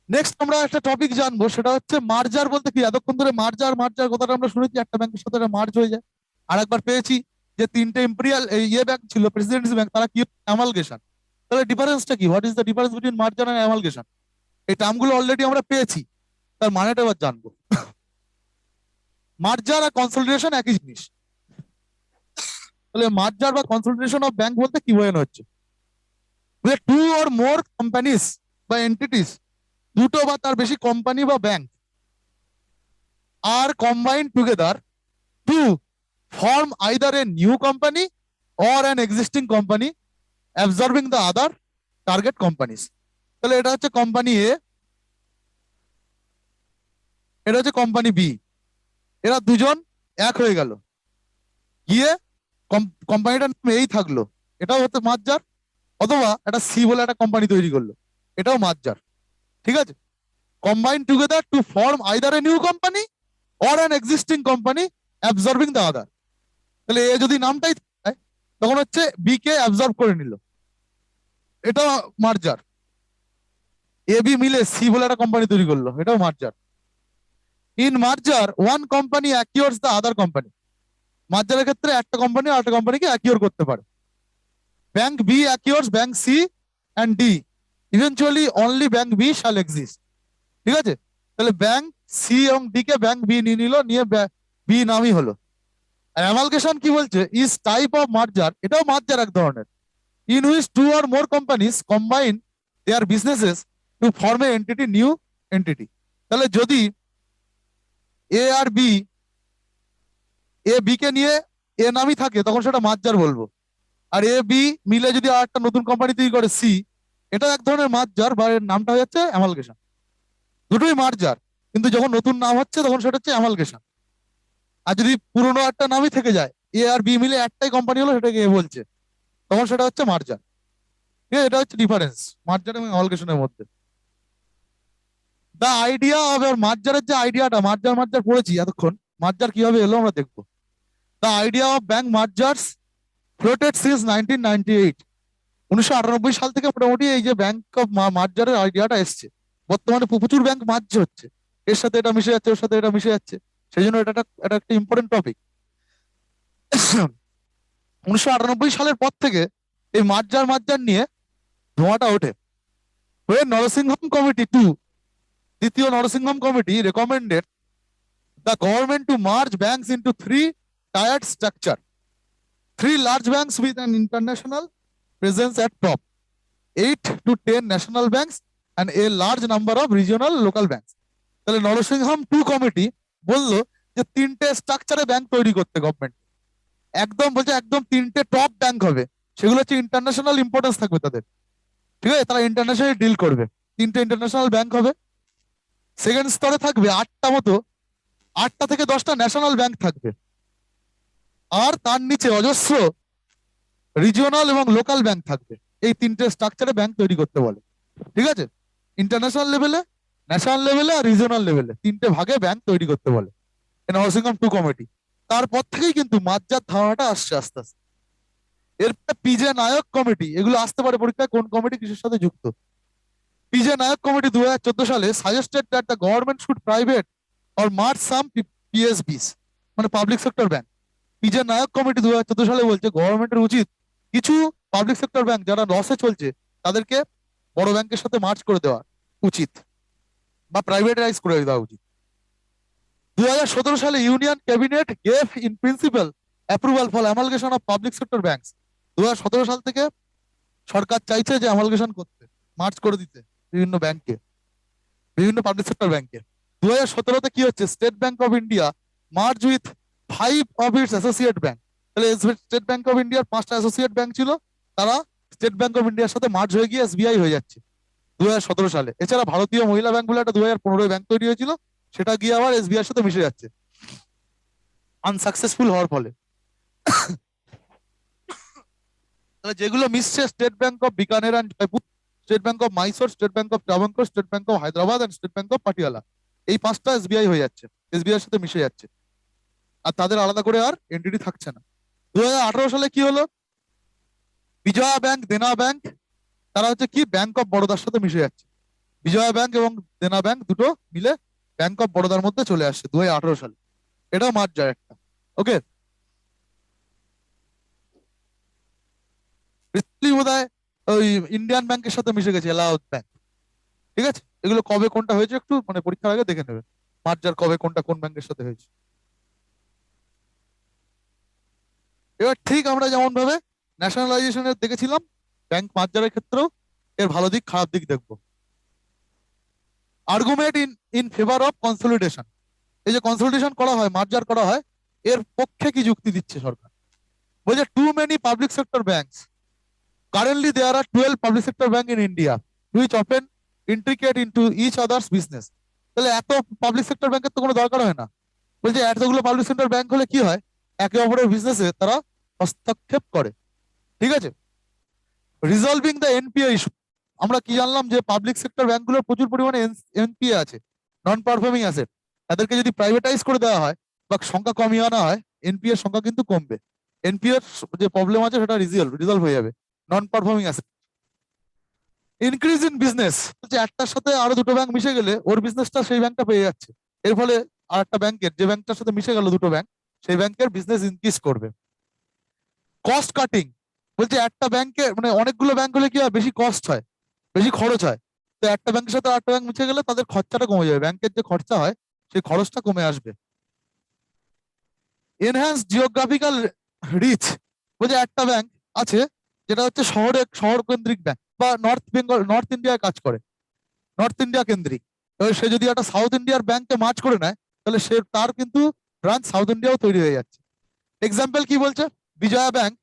Next আমরা একটা topic জানবো, সেটা হচ্ছে মার্জার বলতে কি। এতক্ষণ ধরে মার্জার মার্জার কথাটা আমরা শুনেছি, একটা ব্যাংকের সাথে মার্জ হয়ে যায়। আর একবার পেয়েছি যে তিনটে ইম্পেরিয়াল ব্যাংক ছিল, প্রেসিডেন্সি ব্যাংক, তারা কি অ্যামালগেশন। তাহলে ডিফারেন্সটা কি? What is the difference between merger and amalgamation? এই টার্মগুলো অলরেডি আমরা পেয়েছি, তার মানেটা এবার জানবো। মার্জার আর কনসলিডেশন একই জিনিস। তাহলে মার্জার বা কনসলিডেশন অফ ব্যাংক বলতে কি বোঝানো হচ্ছে? টু অর মোর কোম্পানিজ বা এন্টিটিস, দুটো বা তার বেশি কোম্পানি বা ব্যাংক আর combined together to form either a new company or an existing company absorbing the other target companies. তাহলে এটা হচ্ছে কোম্পানি এ, এটা হচ্ছে কোম্পানি বি, এরা দুজন এক হয়ে গেল, গিয়ে কোম্পানিটার নাম এই থাকলো, এটাও হতে মার্জার। অথবা একটা সি বলে একটা কোম্পানি তৈরি করলো, এটাও মার্জার। ঠিক আছে? Combine together to form either a new company or an existing company absorbing the other. তাহলে এ যদি নামটাই থাকে, তখন হচ্ছে বি কে অ্যাবজর্ব করে নিল, এটা মার্জার। এ বি মিলে সি বলে একটা কোম্পানি তৈরি করলো, এটাও মার্জার। In merger one company acquires the other company. মার্জারের ক্ষেত্রে একটা কোম্পানি আর একটা কোম্পানিকে অ্যাকিউর করতে পারে। Bank B acquires bank C and D, eventually only bank B shall exist. ঠিক আছে? তাহলে ব্যাংক সি এবং ডি কে ব্যাংক বি নিয়ে নিল, নিয়ে বি নামই হলো। আর অ্যামালগেশন কি বলছে? ইজ টাইপ অফ মার্জার, এটাও মার্জার এক ধরনের, in which two or more companies combine their businesses to form a entity, new entity. তাহলে যদি এ আর বি, এ বি কে নিয়ে এ নামই থাকে, তখন সেটা মার্জার বলবো। আর এ বি মিলে যদি আর একটা নতুন কোম্পানি তৈরি করে সি, এটা এক ধরনের মার্জার, বা এর নামটা হয়ে যাচ্ছে অ্যামালগেশন। দুটোই মার্জার, কিন্তু যখন নতুন নাম হচ্ছে তখন সেটা হচ্ছে অ্যামালগেশন। আর যদি পুরোনো একটা নামই থেকে যায়, এ আর বি মিলে একটাই কোম্পানি হলো, সেটাকে এ বলছে, তখন সেটা হচ্ছে মার্জার। ঠিক আছে? এটা হচ্ছে ডিফারেন্স মার্জার এবং অ্যামালগেশনের মধ্যে। দা আইডিয়া অফ মার্জারের যে আইডিয়াটা, মার্জার মার্জার পড়েছি এতক্ষণ, মার্জার কিভাবে এলো আমরা দেখবো। The idea of bank mergers floated since 1998। 1998 সাল থেকে মোটামুটি এই যে ব্যাংক অফ মার্জারের আইডিয়াটা এসছে। বর্তমানে প্রচুর ব্যাংক মার্জ হচ্ছে, এর সাথে এটা মিশে যাচ্ছে, ওর সাথে এটা মিশে যাচ্ছে, সেই জন্য এটা একটা ইম্পর্টেন্ট টপিক। 1998 সালের পর থেকে এই মার্জার মার্জার নিয়ে ধোঁয়াটা ওঠে। নরসিংহম কমিটি টু, দ্বিতীয় Narasimham committee recommended the government to merge banks into three tiered structure. Three large banks with an international presence at top, 8 to 10 national banks, and a large number of regional local banks. তাহলে Narasimham two committee বললো যে তিনটে স্ট্রাকচারে bank তৈরি করতে government, একদম বলছে একদম তিনটে টপ ব্যাংক হবে, সেগুলো হচ্ছে ইন্টারন্যাশনাল ইম্পর্টেন্স থাকবে তাদের। ঠিক আছে? তারা ইন্টারন্যাশনাল ডিল করবে, তিনটে ইন্টারন্যাশনাল ব্যাংক হবে। সেকেন্ড স্তরে থাকবে 8টা মতো, 8টা থেকে 10টা ন্যাশনাল ব্যাংক থাকবে, আর তার নিচে অজস্র রিজিওনাল এবং লোকাল ব্যাংক থাকবে। এই তিনটে স্ট্রাকচারে ব্যাংক তৈরি করতে বলে। ঠিক আছে? ইন্টারন্যাশনাল লেভেলে, ন্যাশনাল লেভেলে আর রিজিওনাল লেভেলে তিনটে ভাগে ব্যাংক তৈরি করতে বলে নরসিংহম টু কমিটি। তারপর থেকেই কিন্তু মার্জার ধারণাটা আসছে আস্তে আস্তে। এরপরে পিজে নায়ক কমিটি, এগুলো আসতে পারে পরীক্ষায়, কোন কমিটি কিসের সাথে যুক্ত। পিজে নায়ক কমিটি 2014 সালে suggested that the government should private or merge some PSBs, মানে public sector bank. PJ Nayak committee 2014 সালে বলছে গভর্নমেন্টের উচিত কিছু পাবলিক সেক্টর ব্যাংক যারা লসে চলছে তাদেরকে বড় ব্যাংকের সাথে মার্চ করে দেওয়া উচিত, বা প্রাইভেটাইজ করে দেওয়া উচিত। 2017 সালে union cabinet gave in principal approval for amalgamation of public sector banks. 2017 সাল থেকে সরকার চাইছে যে অ্যামালগেশন করতে, মার্চ করে দিতে বিভিন্ন ব্যাংকে, বিভিন্ন পাবলিক সেক্টর ব্যাংকে। 2017-তে কি হচ্ছে? State Bank of India merge with 5 of its associate bank. তাহলে স্টেট ব্যাংক অফ ইন্ডিয়ার 5টা অ্যাসোসিয়েট ব্যাংক ছিল, তারা স্টেট ব্যাংক অফ ইন্ডিয়ার সাথে মার্জ হয়ে গিয়ে এসবিআই হয়ে যাচ্ছে 2017 সালে। এছাড়া ভারতীয় মহিলা ব্যাংক বলে একটা 2015 ব্যাংক তৈরি হয়েছিল, সেটা গিয়ে আবার এসবিআই এর সাথে মিশে যাচ্ছে আনসাকসেসফুল হওয়ার ফলে। তাহলে যেগুলো মিশছে, State Bank of Bikaner and Jaipur, State Bank of Mysore, State Bank of Travancore, State Bank of Hyderabad and State Bank of Patiala, এই 5টা এসবিআই হয়ে যাচ্ছে, এসবিআই এর সাথে মিশে যাচ্ছে, আর তাদের আলাদা করে আর এন্টিটি থাকছে না। 2018 সালে কি হলো? বিজয়া ব্যাংক, দেনা ব্যাংক, তারা হচ্ছে কি ব্যাংক অফ বরোদার সাথে মিশে যাচ্ছে। বিজয়া ব্যাংক এবং দেনা ব্যাংক দুটো মিলে ব্যাংক অফ বরোদার মধ্যে চলে আসছে 2018 সালে। এটাও মার্জার একটা। ওকে, রিসেন্টলি বোধহয় ওই ইন্ডিয়ান ব্যাংকের সাথে মিশে গেছে এলাহাবাদ ব্যাংক। ঠিক আছে, এগুলো কবে কোনটা হয়েছে একটু মানে পরীক্ষার আগে দেখে নেবে, মার্জার কবে কোনটা কোন ব্যাংকের সাথে হয়েছে। এবার ঠিক আমরা যেমন ভাবে ন্যাশনালাইজেশনের দেখেছিলাম, ব্যাংক মার্জারের ক্ষেত্রেও এর ভালো দিক খারাপ দিক দেখবো। Argument in in favour of consolidation. এই যে কনসলিডেশন করা হয়, মার্জার করা হয়, এর পক্ষে কি যুক্তি দিচ্ছে সরকার? বলছে too many public sector banks, currently there are 12 public sector bank in India which often intricate into each others business. তাহলে এত পাবলিক সেক্টর ব্যাংকের তো কোনো দরকার হয় না। বলছে এতগুলো পাবলিক সেক্টর ব্যাংক হলে কি হয়, একে অপরের বিজনেসে তারা হস্তক্ষেপ করে। ঠিক আছে, রিজলভিং দ্য এনপিএ ইস্যু। আমরা কি জানলাম যে পাবলিক সেক্টর ব্যাংকগুলোর প্রচুর পরিমাণে এনপিএ আছে, নন পারফর্মিং অ্যাসেট। তাদেরকে যদি প্রাইভেটাইজ করে দেওয়া হয় বা সংখ্যা কমিয়ে আনা হয়, এনপিএ এর সংখ্যা কিন্তু কমবে। এনপিএ এর যে প্রবলেম আছে সেটা রিজলভ হয়ে যাবে। Non performing asset, increase in business. যে একটার সাথে আরো দুটো ব্যাংক মিশে গেলে ওর বিজনেসটা সেই ব্যাংকটা পেয়ে যাচ্ছে, এর ফলে আর একটা ব্যাংকের, যে ব্যাংকটার সাথে মিশে গেল দুটো ব্যাংক, সেই ব্যাংকের বিজনেস ইনক্রিজ করবে। Cost cutting. বলছে একটা ব্যাংকে মানে অনেকগুলো ব্যাংক হলে কি হয়, বেশি কস্ট হয়, বেশি খরচ হয়। তো একটা ব্যাংকের সাথে আরেকটা ব্যাংক মিশে গেলে তাদের খরচাটা কমে যাবে, ব্যাংকের যে খরচা হয় সেই খরচটা কমে আসবে। Enhance geographical reach. বলছে একটা ব্যাংক আছে যেটা হচ্ছে শহর কেন্দ্রিক ব্যাংক, বা নর্থ বেঙ্গল, নর্থ ইন্ডিয়ায় কাজ করে, নর্থ ইন্ডিয়া কেন্দ্রিক। এবার সে যদি একটা সাউথ ইন্ডিয়ার ব্যাংকে মার্জ করে নেয়, তাহলে সে তার কিন্তু ব্রাঞ্চ সাউথ ইন্ডিয়াও তৈরি হয়ে যাচ্ছে। এক্সাম্পল কি বলছে, Vijaya Bank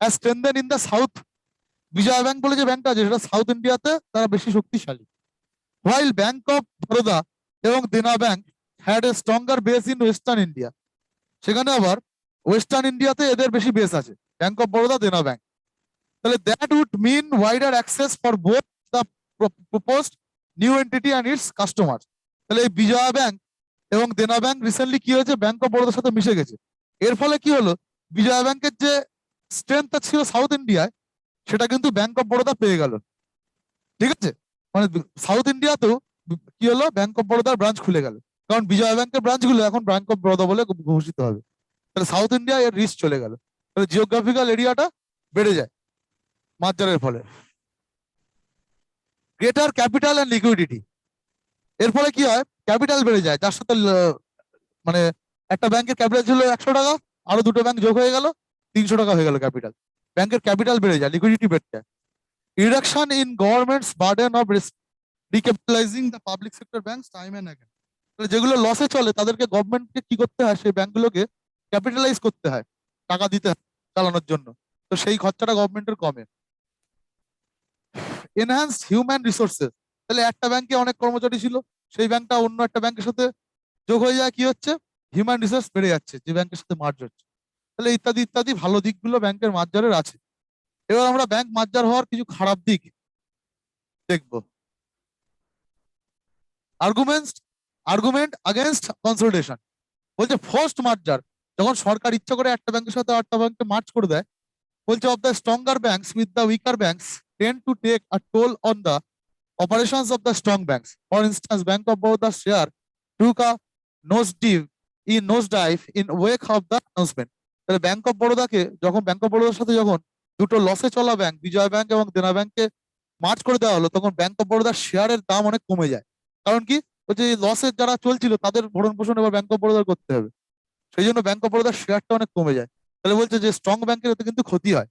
has strengthen in the south. Vijaya Bank বলে যে ব্যাংকটা আছে সেটা সাউথ ইন্ডিয়াতে তারা বেশি শক্তিশালী। হোয়াইল ব্যাংক অফ বরোদা এবং দেনা bank had a stronger base in western India. সেখানে আবার ওয়েস্টার্ন ইন্ডিয়াতে এদের বেশি বেস আছে, bank of Baroda, Dena Bank. তাহলে that would mean wider access for both the proposed new entity and its customer. তাহলে এই বিজয়া ব্যাংক এবং দেনা ব্যাংক রিসেন্টলি কি হয়েছে, ব্যাংক অফ বরোদার সাথে মিশে গেছে। এর ফলে কি হলো, বিজয়া ব্যাংকের যে স্ট্রেংথ ছিল সাউথ ইন্ডিয়ায়, সেটা কিন্তু ব্যাংক অফ বরোদা পেয়ে গেল। ঠিক আছে, মানে সাউথ ইন্ডিয়াতেও কি হলো, ব্যাংক অফ বরোদার ব্রাঞ্চ খুলে গেল, কারণ বিজয়া ব্যাংকের ব্রাঞ্চ গুলো এখন ব্যাংক অফ বরোদা বলে ঘোষিত হবে। তাহলে সাউথ ইন্ডিয়া এর রিস্ক চলে গেল, তাহলে জিওগ্রাফিক্যাল এরিয়াটা বেড়ে যায় মার্জারের ফলে। Greater capital and liquidity. এর ফলে কি হয়, ক্যাপিটাল বেড়ে যায়, যার সাথে মানে একটা ব্যাংকের ক্যাপিটাল ছিল 100 টাকা, আরো দুটো ব্যাংক যোগ হয়ে গেল, 300 টাকা হয়ে গেল ক্যাপিটাল। ব্যাংকের ক্যাপিটাল বেড়ে যায়, লিকুইডিটি বেড়ে যায়। Reduction in government's burden of recapitalising the public sector banks time and again. যেগুলো লসে চলে তাদেরকে গভর্নমেন্টকে কি করতে হয়, সেই ব্যাংকগুলোকে ক্যাপিটালাইজ করতে হয়, টাকা দিতে হয় চালানোর জন্য। তো সেই খরচাটা গভর্নমেন্টের কমে। Enhanced human resources. তাহলে একটা ব্যাংকে অনেক কর্মচারী ছিল, সেই ব্যাংকটা অন্য একটা ব্যাংকের সাথে যোগ হয়ে যায়, কি হচ্ছে, হিউম্যান রিসোর্স বেড়ে যাচ্ছে যে ব্যাংকের সাথে মার্জ হচ্ছে। তাহলে ইত্যাদি ইত্যাদি ভালো দিকগুলো ব্যাংকের মার্জারের আছে। এবার আমরা ব্যাংক মার্জার হওয়ার কিছু খারাপ দিক দেখবো। Arguments argument against consolidation. বলছে ফোর্সড মার্জার, যখন সরকার ইচ্ছা করে একটা ব্যাংকের সাথে আরেকটা ব্যাংকে মার্জ করে দেয়, বলছে of the stronger banks with the weaker banks tend to take a toll on the operations of the strong banks. For instance, Bank of Baroda share took a nosedive in wake of the announcement. তাহলে bank of বরোদাকে যখন, bank of বরোদার সাথে যখন দুটো লসে চলা bank, Bijoya bank এবং দেনা ব্যাংকে মার্জ করে দেওয়া হলো, তখন ব্যাংক অফ বরোদার শেয়ারের দাম অনেক কমে যায়। কারণ কি, ওই যে লসের যারা চলছিল তাদের ভরণ পোষণ এবার ব্যাংক অফ বরোদার করতে হবে, সেই জন্য ব্যাংক অফ বরোদার শেয়ারটা অনেক কমে যায়। তাহলে বলছে যে স্ট্রং ব্যাংকের এতে কিন্তু ক্ষতি হয়,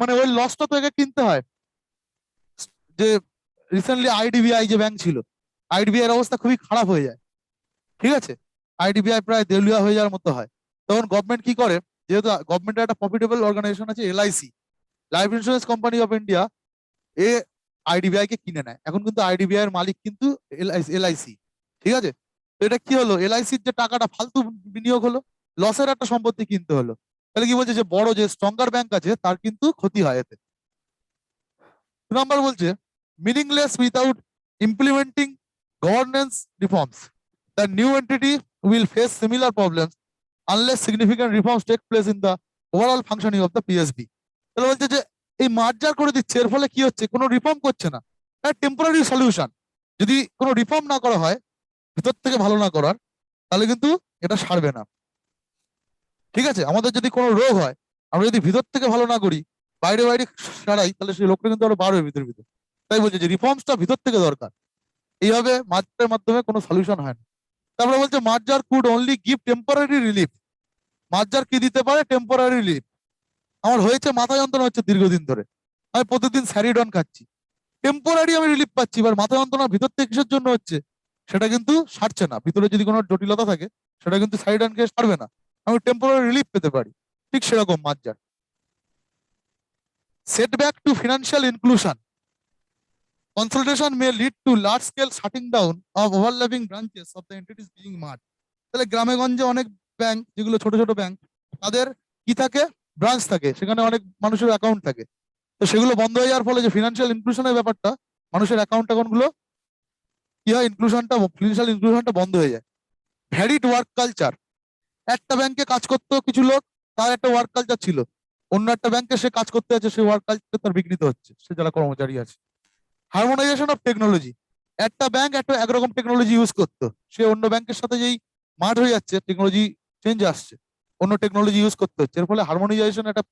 মানে ওই লসটা তো একে কিনতে হয়। যে রিসেন্টলি আইডিবিআই যে ব্যাংক ছিল, আইডিবিআই এর অবস্থা খুবই খারাপ হয়ে যায়। ঠিক আছে, আইডিবিআই প্রায় দেউলিয়া হয়ে যাওয়ার মতো হয়। তখন গভর্নমেন্ট কি করে, যেহেতু গভর্নমেন্টের একটা প্রফিটেবল অর্গানাইজেশন আছে LIC, life insurance company of India, এ আইডিবিআই কে কিনে নেয়। এখন কিন্তু আইডিবিআই এর মালিক কিন্তু এলআইসি। ঠিক আছে, তো এটা কি হলো, এলআইসির যে টাকাটা ফালতু বিনিয়োগ হলো, লসের একটা সম্পত্তি কিনতে হলো। তাহলে কি বলছে, যে বড় যে স্ট্রঙ্গার ব্যাংক আছে তার কিন্তু ক্ষতি হয় এতে। নাম্বার বলছে meaningless without implementing governance reforms. The new entity will face similar problems unless significant reforms take place in the overall functioning of the PSB. তাহলে বলছে যে এই মার্জার করে দিচ্ছে, এর ফলে কি হচ্ছে, কোনো রিফর্ম করছে না, টেম্পোরারি সলিউশন। যদি কোনো রিফর্ম না করা হয়, ভিতর থেকে ভালো না করার, তাহলে কিন্তু এটা সারবে না। ঠিক আছে, আমাদের যদি কোনো রোগ হয়, আমরা যদি ভিতর থেকে ভালো না করি, বাইরে বাইরে সারাই, তাহলে সেই লোকটা কিন্তু আরো বাড়বে ভিতর ভিতর। তাই বলছে যে রিফর্মসটা ভিতর থেকে দরকার। এইভাবে মার্জারের মাধ্যমে কোনো সলিউশন হয় না। তারপরে বলছে merger could only give temporary relief. Merger কি দিতে পারে? Temporary relief. আমার হয়েছে মাথা যন্ত্রণা হচ্ছে দীর্ঘদিন ধরে, আমি প্রতিদিন স্যারিডন খাচ্ছি, টেম্পোরারি আমি রিলিফ পাচ্ছি। এবার মাথা যন্ত্রণা ভিতর থেকে কিসের জন্য হচ্ছে সেটা কিন্তু সারছে না। ভিতরে যদি কোনো জটিলতা থাকে, সেটা কিন্তু স্যারিডন খেয়ে সারবে না, আমি টেম্পোরারি রিলিফ পেতে পারি। ঠিক সেরকম merger. Setback to financial inclusion. Consolidation may lead to large scale shutting down of overlapping branches of the entities being merged. তাহলে গ্রামে গঞ্জে অনেক ব্যাংক, যেগুলো ছোট ছোট ব্যাংক, তাদের কি থাকে? ব্রাঞ্চ থাকে, সেখানে অনেক মানুষের অ্যাকাউন্ট থাকে। তো সেগুলো বন্ধ হয়ে যাওয়ার ফলে যে ফিনান্সিয়াল ইনক্লুশনের ব্যাপারটা, মানুষের অ্যাকাউন্ট গুলো কি হয়, ফিনান্সিয়াল ইনক্লুশনটা বন্ধ হয়ে যায়। Varied work culture. একটা ব্যাংকে কাজ করতো কিছু লোক, তার একটা ওয়ার্ক কালচার ছিল, অন্য একটা ব্যাংকে সে কাজ করতে যাচ্ছে, সেই ওয়ার্ক কালচার তার বিঘ্নিত হচ্ছে, সে যারা কর্মচারী আছে। হারমোনাইজেশন অফ টেকনোলজি। একটা ব্যাংক একটা একরকম টেকনোলজি ইউজ করতো, সে অন্য ব্যাংকের সাথে যেই মার্জ হয়ে যাচ্ছে, টেকনোলজি চেঞ্জ আসছে, অন্য টেকনোলজি ইউজ করতে হচ্ছে, এর ফলে হারমোনাইজেশন, একটা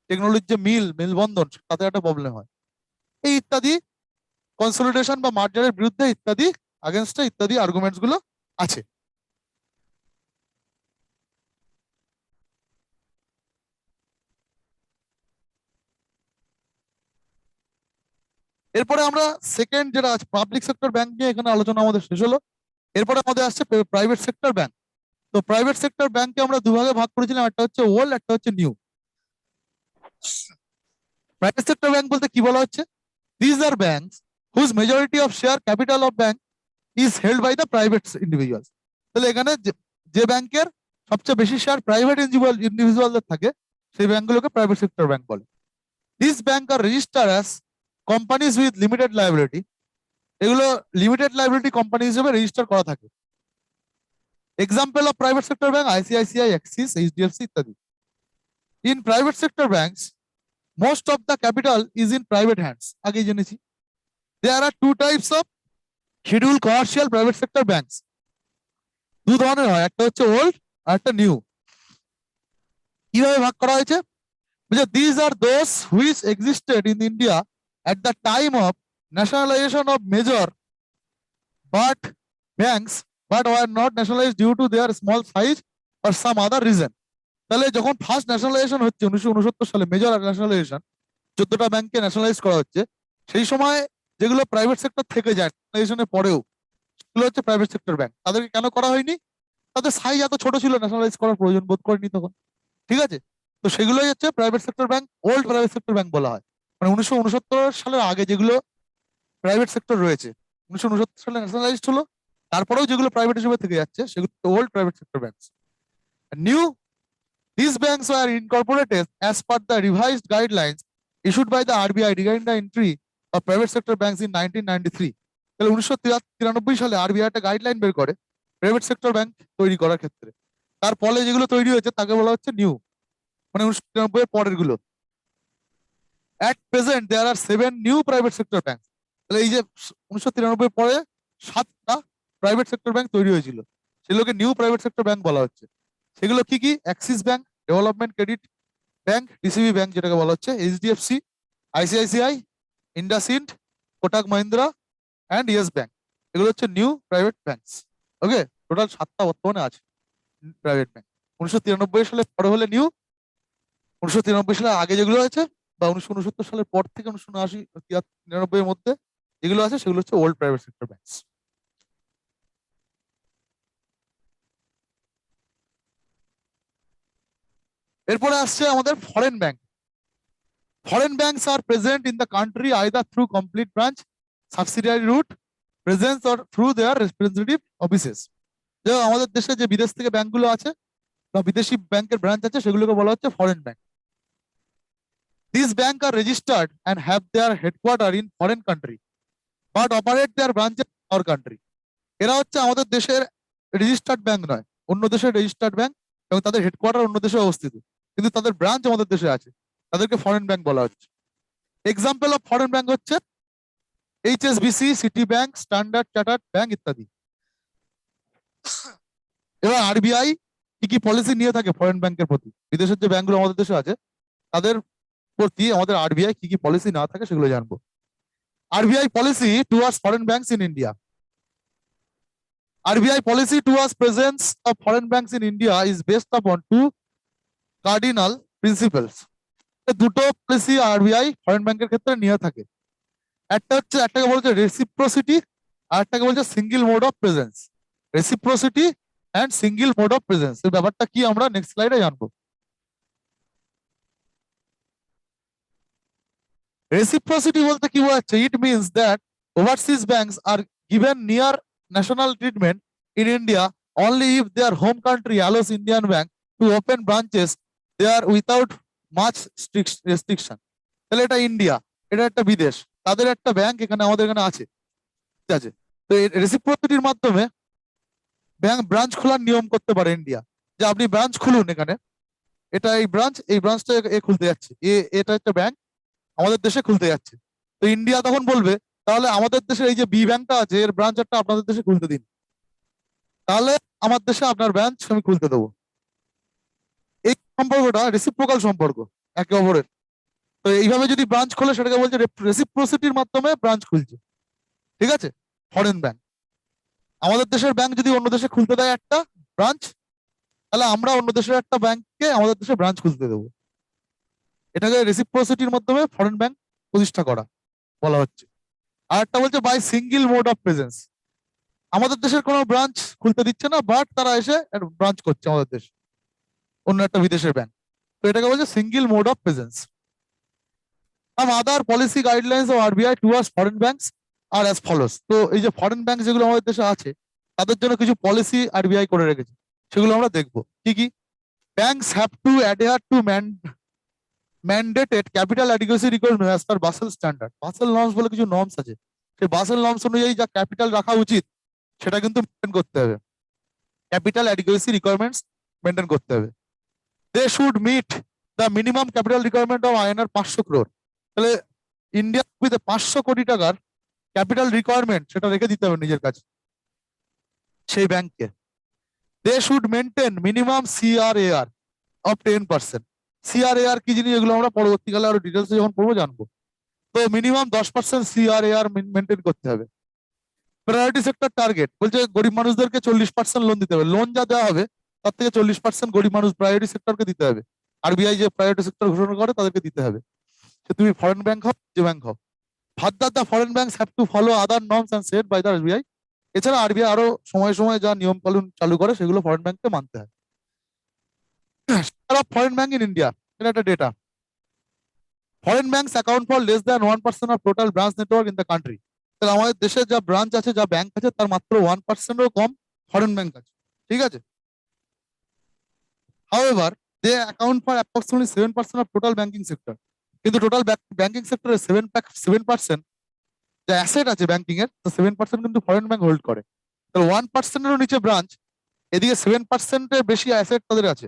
টেকনোলজির যে মেলবন্ধন, তাতে একটা প্রবলেম হয়। এই ইত্যাদি কনসলিডেশন বা মার্জারের বিরুদ্ধে ইত্যাদি আগেনস্টে ইত্যাদি আর্গুমেন্টস গুলো আছে। এরপরে আমরা সেকেন্ড যেটা আছে, পাবলিক সেক্টর ব্যাংক নিয়ে এখানে আলোচনা আমাদের শেষ হলো। এরপরে আমাদের আসছে প্রাইভেট সেক্টর ব্যাংক। তো প্রাইভেট সেক্টর ব্যাংকে আমরা দুভাগে ভাগ করেছিলাম, একটা হচ্ছে ওল্ড, একটা হচ্ছে নিউ। প্রাইভেট সেক্টর ব্যাংক বলতে কি বলা হচ্ছে? These are banks whose majority of share capital of bank is held by the private individuals. তাহলে এখানে যে ব্যাংকের সবচেয়ে বেশি শেয়ার প্রাইভেট ইন্ডিভিজুয়ালদের থাকে, সেই ব্যাংকগুলোকে প্রাইভেট সেক্টর ব্যাংক বলে। This bank are register as companies with limited liability. এগুলো লিমিটেড লায়াবিলিটি কোম্পানি হিসেবে রেজিস্টার করা থাকে। Example of private sector bank ICICI, Axis, HDFC ইত্যাদি। In private sector banks most of the capital is in private hands. আগেই জেনেছি। There are two types of schedule commercial private sector banks. দু ধরনের হয়, একটা হচ্ছে ওল্ড আর একটা new. কিভাবে ভাগ করা হয়েছে? These are those which existed in India at the time of nationalization of major but banks but were not nationalized due to their small size or some other reason. তাহলে যখন first nationalisation হচ্ছে 1969 সালে, major nationalisation, 14টা ব্যাংককে nationalise করা হচ্ছে, সেই সময় যেগুলো প্রাইভেট সেক্টর থেকে যায় ন্যাশনালাইজেশনের পরেও, সেগুলো হচ্ছে প্রাইভেট সেক্টর ব্যাংক। তাদেরকে কেন করা হয়নি? তাদের সাইজ এত ছোট ছিল, ন্যাশনালাইজ করার প্রয়োজন বোধ করেনি তখন। ঠিক আছে, তো সেগুলোই হচ্ছে private sector bank, old private sector bank বলা হয়। মানে 1969 সালের আগে যেগুলো প্রাইভেট সেক্টর রয়েছে, 1969 সালে ন্যাশনালাইজড হলো, তারপরেও যেগুলো প্রাইভেট হিসেবে থেকে যাচ্ছে, সেগুলো old private sector banks. New, these banks were incorporated as per the revised guidelines issued by the RBI regarding the entry of private sector banks in 1993. তাহলে 1993 সালে আরবিআই একটা গাইডলাইন বের করে প্রাইভেট সেক্টর ব্যাংক তৈরি করার ক্ষেত্রে। তার ফলে যেগুলো তৈরি হয়েছে তাকে বলা হচ্ছে নিউ, মানে 1993 এর পরের গুলো। At present there are 7 new private sector banks. তাহলে এই যে 1993 পরে 7টা প্রাইভেট সেক্টর ব্যাংক তৈরি হয়েছিল, সেগুলোকে নিউ প্রাইভেট সেক্টর ব্যাংক বলা হচ্ছে। সেগুলো কি কি? Axis bank, development credit bank, DCB bank যেটাকে বলা হচ্ছে, HDFC, ICICI, IndusInd, Kotak Mahindra and yes bank. এগুলো হচ্ছে নিউ প্রাইভেট ব্যাংকস। ওকে, টোটাল 7টা বর্তমানে আছে প্রাইভেট ব্যাংক। 1993 সালে পরে হলে নিউ, 1993 সালের আগে যেগুলো হয়েছে বা 1969 সালের পর থেকে 1980-93 এর মধ্যে যেগুলো আছে, সেগুলো হচ্ছে ওল্ড প্রাইভেট সেক্টর ব্যাংকস। এরপরে আসছে আমাদের foreign bank. Foreign banks are present in the country either through complete branch, subsidiary route, presence or through their representative offices. যে আমাদের দেশে যে বিদেশ থেকে ব্যাংকগুলো আছে বা বিদেশি ব্যাংকের ব্রাঞ্চ আছে, সেগুলোকে বলা হচ্ছে foreign bank. These banks are registered and have their headquarters in foreign country but operate their branches in our country. এরা হচ্ছে আমাদের দেশের রেজিস্টার্ড ব্যাংক নয়, অন্য দেশের রেজিস্টার্ড ব্যাংক, এবং তাদের হেডকোয়ার্টার অন্য দেশে অবস্থিত, কিন্তু তাদের ব্রাঞ্চ আমাদের দেশে আছে, তাদেরকে ফরেন ব্যাংক বলা হচ্ছে। এক্সাম্পল অফ ফরেন ব্যাংক হচ্ছে HSBC, city bank, standard chartered bank ইত্যাদি। এবার আরবিআই কি কি পলিসি নিয়ে থাকে ফরেন ব্যাংকের প্রতি, বিদেশের যে ব্যাংকগুলো আমাদের দেশে আছে তাদের প্রতি আমাদের আরবিআই কি কি পলিসি না থাকে সেগুলো জানবো। RBI policy towards foreign banks in India. RBI policy towards presence of foreign banks in India is based upon two cardinal principles. দুটো পলিসি আরবিআই ফরেন ব্যাংকের ক্ষেত্রে নিয়ে থাকে। একটাকে বলছে রেসিপ্রোসিটি, আর একটাকে বলছে single mode of presence. Reciprocity and single mode of presence এর ব্যাপারটা কি আমরা নেক্সট স্লাইডে জানবো। রেসিপ্রোসিটি বলতে কি বোঝাচ্ছে? It means that overseas banks are given near national treatment in India only if their home country allows Indian bank to open branches there without much strict restriction. তাহলে এটা ইন্ডিয়া, এটা একটা বিদেশ, তাদের একটা ব্যাংক এখানে আমাদের এখানে আছে, ঠিক আছে? তো রেসিপ্রোসিটির মাধ্যমে ব্যাংক ব্রাঞ্চ খোলার নিয়ম করতে পারে ইন্ডিয়া, যে আপনি ব্রাঞ্চ খুলুন এখানে, এটা এই ব্রাঞ্চটা খুলতে যাচ্ছে, এটা একটা ব্যাংক আমাদের দেশে খুলতে যাচ্ছে। তো ইন্ডিয়া তখন বলবে তাহলে আমাদের দেশে এই যে বি ব্যাংকটা আছে এর ব্রাঞ্চ একটা আপনাদের দেশে খুলতে দিন, তাহলে আমার দেশে আপনার ব্রাঞ্চ আমি খুলতে দেবো। এই সম্পর্কটা রেসিপ্রোকাল সম্পর্ক একে অপরের। তো এইভাবে যদি ব্রাঞ্চ খোলে সেটাকে বলছে রেসিপ্রোসিটির মাধ্যমে ব্রাঞ্চ খুলছে, ঠিক আছে? ফরেন ব্যাংক আমাদের দেশের ব্যাংক যদি অন্য দেশে খুলতে দেয় একটা ব্রাঞ্চ, তাহলে আমরা অন্য দেশের একটা ব্যাংককে আমাদের দেশে ব্রাঞ্চ খুলতে দেবো। এটাকে রেসিপ্রোসিটির মাধ্যমে ফরেন ব্যাংক প্রতিষ্ঠা করা বলা হচ্ছে। আর একটা বলছে by single mode of presence, আমাদের দেশের কোনো ব্রাঞ্চ খুলতে দিচ্ছে না, বাট তারা এসে ব্রাঞ্চ করছে আমাদের দেশে অন্য একটা বিদেশের ব্যাংক, তো এটাকে বলছে single mode of presence. Other policy guidelines of RBI towards foreign banks are as follows. তো এই যে ফরেন ব্যাংক যেগুলো আমাদের দেশে আছে তাদের জন্য কিছু পলিসি আরবিআই করে রেখেছে, সেগুলো আমরা দেখবো কি কি। Banks have two adhere to mandated capital adequacy requirement as per basil standard. Basil norms বলে কিছু নর্মস আছে, সেই বাসেল নর্মস অনুযায়ী যা ক্যাপিটাল রাখা উচিত সেটা কিন্তু মেনটেন করতে হবে, ক্যাপিটাল অ্যাডিকুয়েসি রিকোয়ারমেন্টস মেনটেন করতে হবে। They should meet the minimum capital requirement of INR 500 crore। তাহলে ইন্ডিয়া 500 কোটি টাকার ক্যাপিটাল রিকোয়ারমেন্ট সেটা রেখে দিতে হবে নিজের কাছে সেই ব্যাংককে। They should maintain minimum CRAR of 10%। CRAR কি জিনিস এগুলো আমরা পরবর্তীকালে আরো ডিটেলসে যখন পড়বো জানবো। তো মিনিমাম 10% CRAR মেনটেন করতে হবে। প্রায়োরিটি সেক্টর টার্গেট বলছে গরিব মানুষদেরকে 40% লোন দিতে হবে, লোন যা দেওয়া হবে তার থেকে 40% গরিব মানুষ প্রায়োরিটি সেক্টরকে দিতে হবে। আরবিআই যে প্রায়োরিটি সেক্টর ঘোষণা করে তাদেরকে দিতে হবে, সে তুমি ফরেন ব্যাংক হও যে ব্যাংক হও। Further the foreign banks have to follow other norms and set by the RBI. এছাড়া আরবিআই আরো সময় সময় যা নিয়ম কানুন চালু করে সেগুলো ফরেন ব্যাংককে মানতে হয়। ফরেন ব্যাংক ইন ইন্ডিয়া, এটা একটা data. Foreign banks account for less than 1% of total branch network in the country. তাহলে আমাদের দেশে যা ব্রাঞ্চ আছে, যা ব্যাংক আছে, তার মাত্র 1%-এরও কম ফরেন ব্যাংক আছে, ঠিক আছে? However, they account for approximately 7% of total banking sector. কিন্তু টোটাল ব্যাংকিং সেক্টরে 7% যে অ্যাসেট আছে ব্যাংকিং এর, 7% কিন্তু ফরেন ব্যাংক হোল্ড করে। তাহলে 1%-এরও নিচে ব্রাঞ্চ, এদিকে 7%-এর বেশি অ্যাসেট তাদের আছে,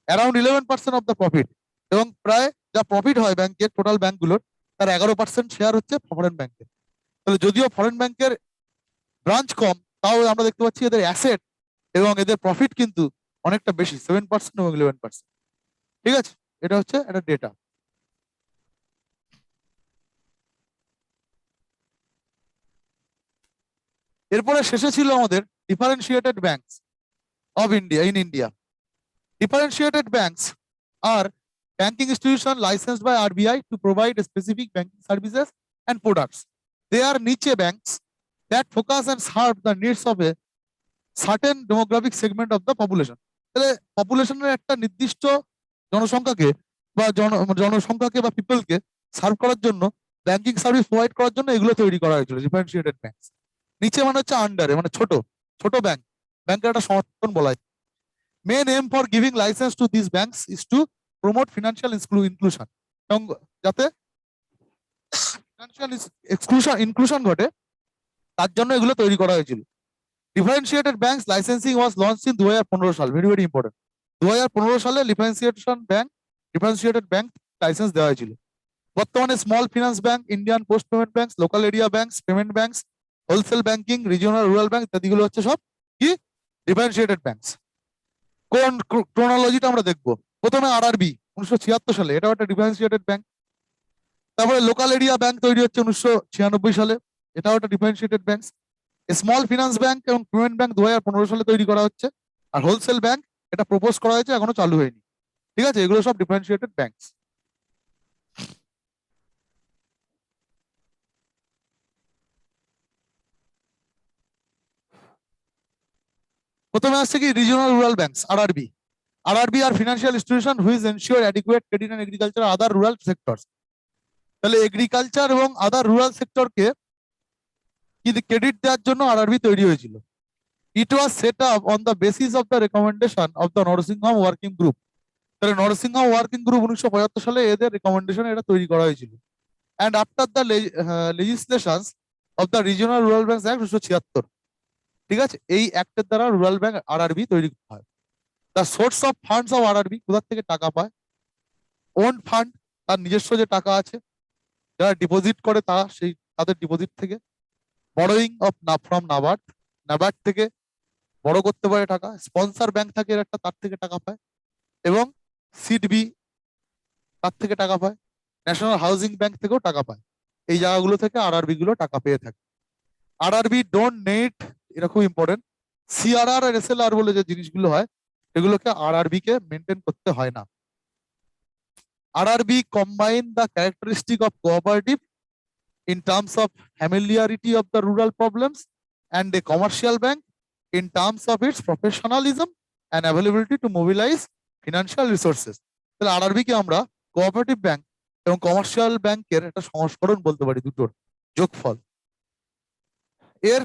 অ্যারাউন্ড 11% অফ দ্য প্রফিট। এবং প্রায় যা প্রফিট হয় ব্যাংকের টোটাল ব্যাংকগুলোর তার 11% শেয়ার হচ্ছে ফরেন ব্যাংকের। তাহলে যদিও ফরেন ব্যাংকের ব্রাঞ্চ কম, তাও আমরা দেখতে পাচ্ছি এদের অ্যাসেট এবং এদের প্রফিট কিন্তু অনেকটা বেশি, 7% এবং 11%, ঠিক আছে? এটা হচ্ছে একটা ডেটা। এরপরে শেষে ছিল আমাদের differentiated banks of India in India. Differentiated banks are banking institutions licensed by RBI to provide specific banking services and products. They are niche banks that focus and serve the needs of a certain demographic segment of the population. তাহলে পপুলেশনের একটা নির্দিষ্ট জনসংখ্যাকে বা পিপলকে serve করার জন্য, banking service provide করার জন্য এগুলো তৈরি করা হয়েছিল ডিফারেন্সিয়েটেড ব্যাংকস। নিচে মানে হচ্ছে আন্ডারে, মানে ছোট ছোট ব্যাংক, ব্যাংকের একটা সমর্থন বলা হয়। Main aim for giving license to these banks is to promote financial inclusion, এবং যাতে ফিনান্সিয়াল ইনক্লুশন ঘটে তার জন্য এগুলো তৈরি করা হয়েছিল। Differentiated banks licensing was launch in 2015 সাল, ভেরি ভেরি ইম্পর্টেন্ট। 2015 সালে ডিফারেন্সিয়েটেড ব্যাংক লাইসেন্স দেওয়া হয়েছিল। বর্তমানে small finance bank, Indian post payment bank, local area bank, payment bank, wholesale banking, regional rural bank ইত্যাদিগুলো হচ্ছে সব কি ডিফারেন্সিয়েটেড ব্যাংকস। কোন ক্রোনোলজিটা আমরা দেখবো? প্রথমে আরআরবি 1976 সালে, এটাও একটা ডিফারেন্সিয়েটেড ব্যাংক। তারপরে লোকাল এরিয়া ব্যাংক তৈরি হচ্ছে 1996 সালে, এটাও একটা differentiated bank. Small finance bank এবং পেমেন্ট ব্যাংক 2015 সালে তৈরি করা হচ্ছে। আর হোলসেল ব্যাংক এটা প্রপোজ করা হয়েছে, এখনো চালু হয়নি। ঠিক আছে, এগুলো সব ডিফারেন্সিয়েটেড ব্যাংক। প্রথমে আসছে কি regional rural banks, RRB. RRB are financial institution which ensure adequate credit and agriculture other rural sectors. তাহলে এগ্রিকালচার এবং আদার রুরাল সেক্টরকে কি ক্রেডিট দেওয়ার জন্য আরআরবি তৈরি হয়েছিল। It was set up on the basis of the recommendation of the Narasimham working group. তাহলে Narasimham working group 1975 সালে এদের রেকমেন্ডেশন এটা তৈরি করা হয়েছিল। And after the legislation of the regional rural bank act 1976। ঠিক আছে, এই অ্যাক্টের দ্বারা রুরাল ব্যাংক আরআরবি তৈরি করা হয়। The source of funds of RRB, কোথা থেকে টাকা পায়? ওন ফান্ড, তার নিজস্ব যে টাকা আছে, যারা ডিপোজিট করে তাদের ডিপোজিট থেকে। Borrowing of from NABARD, NABARD থেকে বড় করতে পারে টাকা। স্পন্সর ব্যাংক থাকে এর একটা, তার থেকে টাকা পায়। এবং সিডবি, তার থেকে টাকা পায়। ন্যাশনাল হাউজিং ব্যাংক থেকেও টাকা পায়। এই জায়গাগুলো থেকে আরআরবি গুলো টাকা পেয়ে থাকে। আরআরবি ডোন্ট নেট, এটা খুব ইম্পর্টেন্ট, সিআরআর আর এসএলআর বলে যে জিনিসগুলো হয়, এগুলোকে আরআরবি কে মেনটেন করতে হয় না। RRB combine the characteristic of cooperative in terms of familiarity of the rural problems and a commercial bank in terms of its professionalism and availability to mobilize financial resources. তাহলে RRB কে আমরা cooperative bank এবং commercial ব্যাংকের একটা সংস্করণ বলতে পারি, দুটোর যোগফল। এর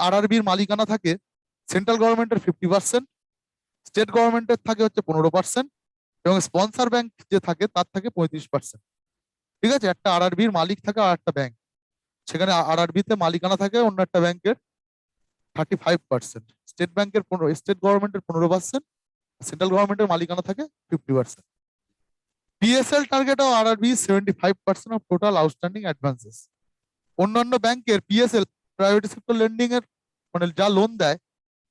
আরআরবির মালিকানা থাকে সেন্ট্রাল গভর্নমেন্টের 50%, স্টেট গভর্নমেন্টের থাকে হচ্ছে 15%, এবং স্পন্সর ব্যাংক যে থাকে তার থাকে 35%। ঠিক আছে, একটা আরআরবির মালিক থাকে আর একটা ব্যাংক, সেখানে আরআরবিতে মালিকানা থাকে অন্য একটা ব্যাংকের 35%, স্টেট ব্যাংকের স্টেট গভর্নমেন্টের 15%, সেন্ট্রাল গভর্নমেন্টের মালিকানা থাকে 50%। PSL target of RRB 75% of total outstanding advances. অন্যান্য ব্যাংকের পিএসএল, প্রাইভেট সেক্টর লেন্ডিং এর মানে যা লোন দেয়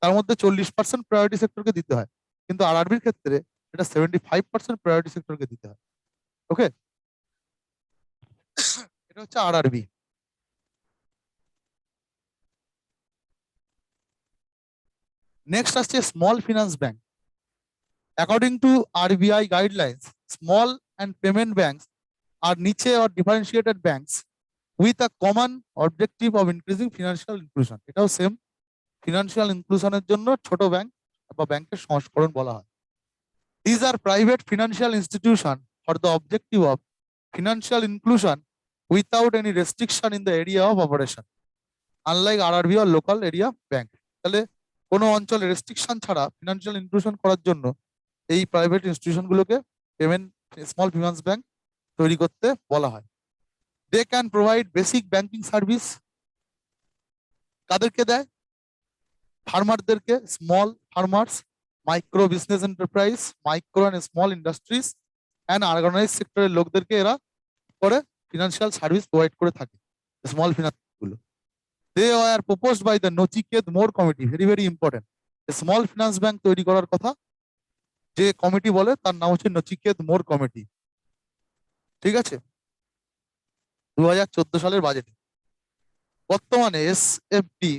তার মধ্যে 40% প্রায়োরিটি সেক্টরকে দিতে হয়, কিন্তু আরআরবির ক্ষেত্রে এটা 75% প্রায়োরিটি সেক্টরকে দিতে হয়। ওকে, এটা হচ্ছে আরআরবি। নেক্সট আসছে small finance bank. According to RBI guidelines, small and payment banks are নিচে or differentiated banks with a common objective of increasing financial inclusion। এটাও সেম, ফিনান্সিয়াল ইনক্লুশনের জন্য ছোট ব্যাংক বা ব্যাংকের সংস্করণ বলা হয়। These are private financial institution for the objective of financial inclusion without any restriction in the area of operation, unlike RRB or local area bank। তাহলে কোনো অঞ্চলে রেস্ট্রিকশন ছাড়া ফিনান্সিয়াল ইনক্লুশন করার জন্য এই প্রাইভেট ইনস্টিটিউশন গুলোকে পেমেন্ট স্মল ফিনান্স ব্যাংক তৈরি করতে বলা হয়। They can provide basic banking service. কাদেরকে দেয়? ফার্মারদেরকে, small farmers, micro business enterprise, micro and small industries and organise সেক্টরের লোকদেরকে এরা করে ফিনান্সিয়াল সার্ভিস প্রোভাইড করে থাকে, স্মল ফিনান্স গুলো। They are proposed by the Nachiket Mor committee, very very important. Small finance bank তৈরি করার কথা যে কমিটি বলে তার নাম হচ্ছে নচিকেত মোর কমিটি। ঠিক আছে, 2014 সালের বাজেটে। বর্তমানে এসএফবি,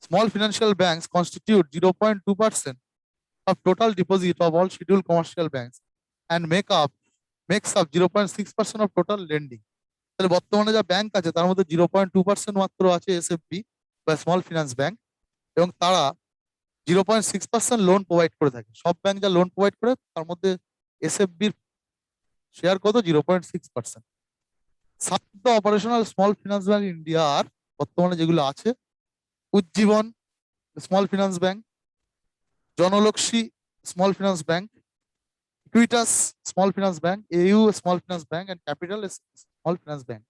small financial banks constitute 0.2% of total deposit of all scheduled commercial banks and makes up 0.6% of total lending। তাহলে বর্তমানে যা ব্যাংক আছে তার মধ্যে 0.2% মাত্র আছে এসএফবি বা স্মল ফিনান্স ব্যাংক, এবং তারা 0.6% লোন প্রোভাইড করে থাকে। সব ব্যাংক যা লোন প্রোভাইড করে তার মধ্যে এসএফবির শেয়ার কত? 0.6%। সাব the operational small finance bank India আর বর্তমানে যেগুলো আছে: Ujjivan small finance bank, Janalakshmi small finance bank, Equitas small finance bank, AU small finance bank and capital small finance bank.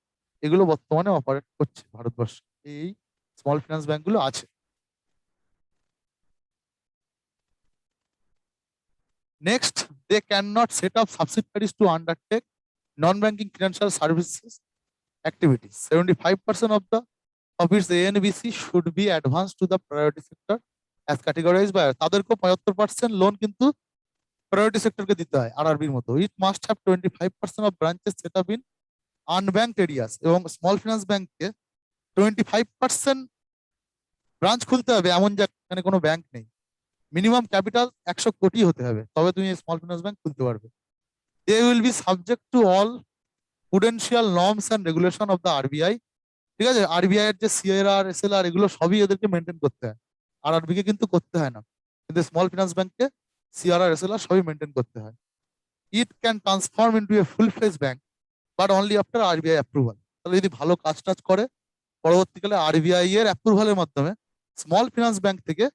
এগুলো বর্তমানে অপারেট করছে ভারতবর্ষে, এই স্মল ফিনান্স ব্যাংক গুলো আছে। Next, they cannot set up subsidiaries to undertake non-banking financial services activities. 75% of its ANBC should be advanced to the priority sector as categorized by তাদেরকেও 75% loan কিন্তু priority সেক্টরকে দিতে হয় আরআরবির মতো। It must have 25% of branches set up in unbanked areas, এবং small finance ব্যাংককে 25% branch খুলতে হবে এমন যেখানে কোনো ব্যাংক নেই। মিনিমাম ক্যাপিটাল 100 কোটি হতে হবে, তবে তুমি স্মল ফিনান্স ব্যাংক খুলতে পারবে। They will be subject to all prudential norms and regulation of the RBI. ঠিক আছে, আরবিআই এর যে সিআরআর এসএলআর এগুলো সবই এদেরকে মেনটেন করতে হয়, আরআরবি কে কিন্তু করতে হয় না, কিন্তু স্মল ফিনান্স ব্যাংককে সিআরআর এসএলআর সবই মেনটেন করতে হয়। It can transform into a full ফ্লেজ bank but only after RBI approval. তাহলে যদি ভালো কাজ টাজ করে পরবর্তীকালে আরবিআই এর অ্যাপ্রুভালের মাধ্যমে স্মল ফিনান্স ব্যাংক থেকে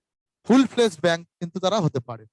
ফুল ফ্লেজ ব্যাংক কিন্তু তারা হতে পারে।